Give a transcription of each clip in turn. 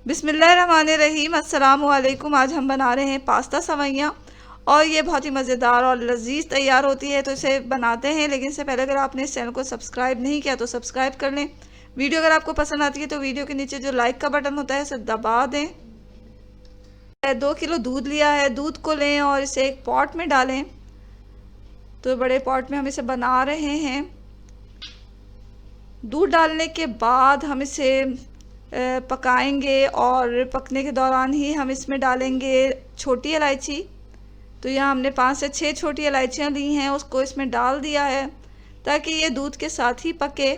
बिस्मिल्लाहिर्रहमानिर्रहीम। अस्सलाम वालेकुम। आज हम बना रहे हैं पास्ता सवैयाँ और ये बहुत ही मज़ेदार और लजीज तैयार होती है, तो इसे बनाते हैं। लेकिन इससे पहले अगर आपने इस चैनल को सब्सक्राइब नहीं किया तो सब्सक्राइब कर लें। वीडियो अगर आपको पसंद आती है तो वीडियो के नीचे जो लाइक का बटन होता है उसे दबा दें। 2 किलो दूध लिया है, दूध को लें और इसे एक पॉट में डालें। तो बड़े पॉट में हम इसे बना रहे हैं। दूध डालने के बाद हम इसे पकाएंगे और पकने के दौरान ही हम इसमें डालेंगे छोटी इलायची। तो यहाँ हमने 5 से 6 छोटी इलायचियाँ ली हैं, उसको इसमें डाल दिया है ताकि ये दूध के साथ ही पके।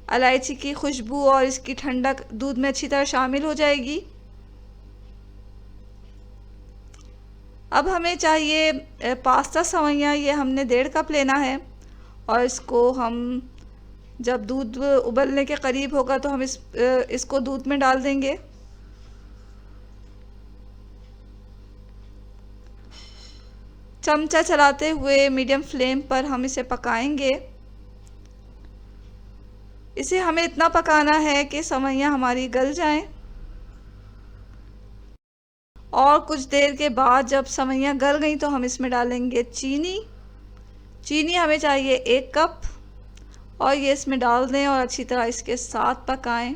इलायची की खुशबू और इसकी ठंडक दूध में अच्छी तरह शामिल हो जाएगी। अब हमें चाहिए पास्ता सवैयाँ। ये हमने 1.5 कप लेना है और इसको हम जब दूध उबलने के करीब होगा तो हम इसको दूध में डाल देंगे। चमचा चलाते हुए मीडियम फ्लेम पर हम इसे पकाएंगे। इसे हमें इतना पकाना है कि सवैयाँ हमारी गल जाएं। और कुछ देर के बाद जब सवैयाँ गल गई तो हम इसमें डालेंगे चीनी। चीनी हमें चाहिए 1 कप और ये इसमें डाल दें और अच्छी तरह इसके साथ पकाएं।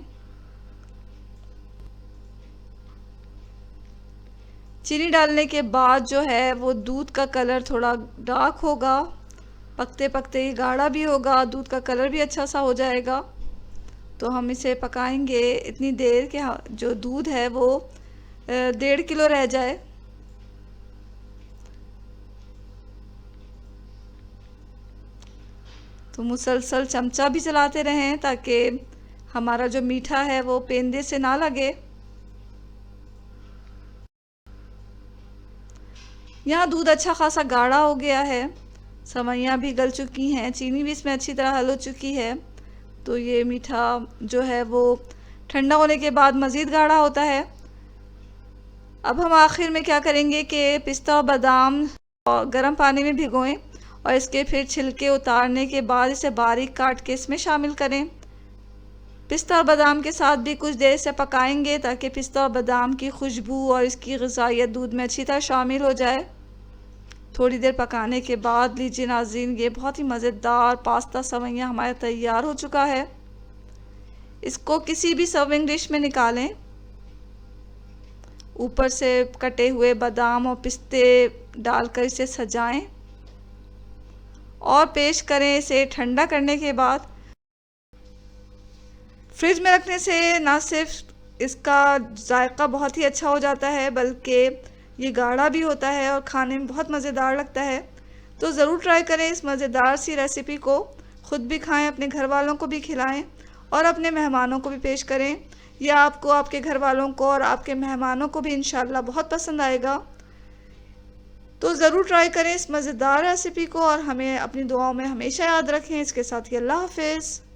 चीनी डालने के बाद जो है वो दूध का कलर थोड़ा डार्क होगा, पकते पकते ही गाढ़ा भी होगा, दूध का कलर भी अच्छा सा हो जाएगा। तो हम इसे पकाएंगे इतनी देर कि जो दूध है वो 1.5 किलो रह जाए। तो मुसलसल चमचा भी चलाते रहें ताकि हमारा जो मीठा है वो पेंदे से ना लगे। यहाँ दूध अच्छा खासा गाढ़ा हो गया है, सवैयाँ भी गल चुकी हैं, चीनी भी इसमें अच्छी तरह हल हो चुकी है। तो ये मीठा जो है वो ठंडा होने के बाद मज़ीद गाढ़ा होता है। अब हम आखिर में क्या करेंगे कि पिस्ता और बादाम गर्म पानी में भिगोएं और इसके फिर छिलके उतारने के बाद इसे बारीक काट के इसमें शामिल करें। पिस्ता और बादाम के साथ भी कुछ देर से पकाएंगे ताकि पिस्ता और बादाम की खुशबू और इसकी ग़िज़ाइयत दूध में अच्छी तरह शामिल हो जाए। थोड़ी देर पकाने के बाद लीजिए नाज़रीन, ये बहुत ही मज़ेदार पास्ता सवैयाँ हमारा तैयार हो चुका है। इसको किसी भी सर्विंग डिश में निकालें, ऊपर से कटे हुए बादाम और पिस्ते डालकर इसे सजाएं और पेश करें। इसे ठंडा करने के बाद फ्रिज में रखने से ना सिर्फ इसका जायका बहुत ही अच्छा हो जाता है बल्कि ये गाढ़ा भी होता है और खाने में बहुत मज़ेदार लगता है। तो ज़रूर ट्राई करें इस मज़ेदार सी रेसिपी को, ख़ुद भी खाएं, अपने घर वालों को भी खिलाएं और अपने मेहमानों को भी पेश करें। यह आपको, आपके घर वालों को और आपके मेहमानों को भी इंशाल्लाह बहुत पसंद आएगा। तो ज़रूर ट्राई करें इस मज़ेदार रेसिपी को और हमें अपनी दुआओं में हमेशा याद रखें। इसके साथ ही अल्लाह हाफ़िज़।